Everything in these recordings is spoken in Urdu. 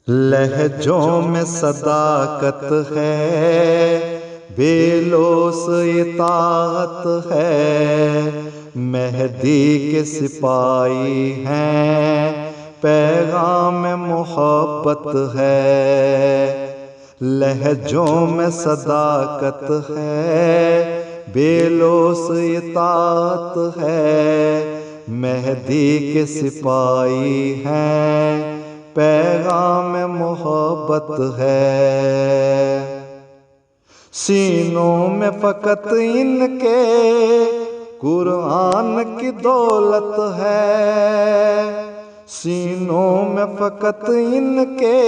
لہجوں میں صداقت ہے، بے لوث اطاعت ہے، مہدی کے سپاہی ہیں، پیغام محبت ہے۔ لہجوں میں صداقت ہے، بے لوث اطاعت ہے، مہدی کے سپاہی ہیں، پیغام محبت ہے۔ سینوں میں فقط ان کے قرآن کی دولت ہے، سینوں میں فقط ان کے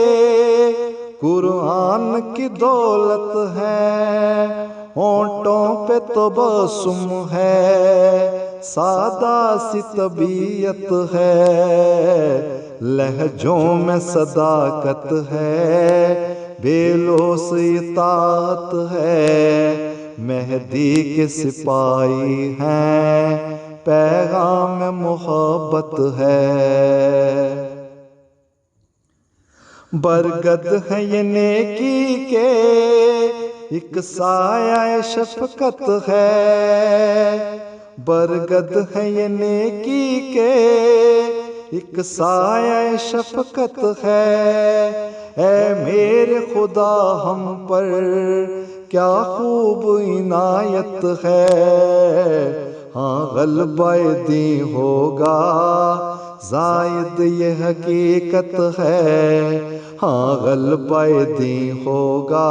قرآن کی دولت ہے، ہونٹوں پہ تبسم ہے، سادہ سی طبیعت ہے۔ لہجوں میں صداقت ہے، بے لوث اطاعت ہے، مہدی کے سپاہی ہیں، پیغام محبت ہے۔ برگد ہے یہ نیکی کے ایک سایہ شفقت ہے، برگد ہے یہ نیکی کے ایک سایہ شفقت ہے۔ اے میرے خدا ہم پر کیا خوب عنایت ہے، ہاں غلبہ دین ہوگا زائد یہ حقیقت ہے، ہاں غلبہ دین ہوگا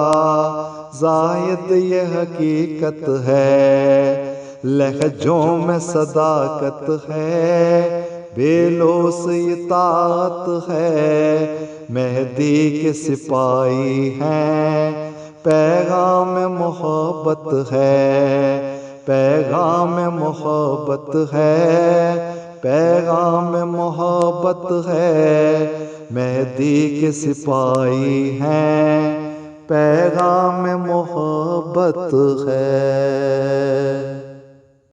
زائد یہ حقیقت ہے۔ لہجوں میں صداقت ہے، بے لوث اطاعت ہے، مہدی کے سپاہی ہیں، پیغام محبت ہے، پیغام محبت ہے، پیغام محبت ہے، مہدی کے سپاہی ہیں، پیغام محبت ہے۔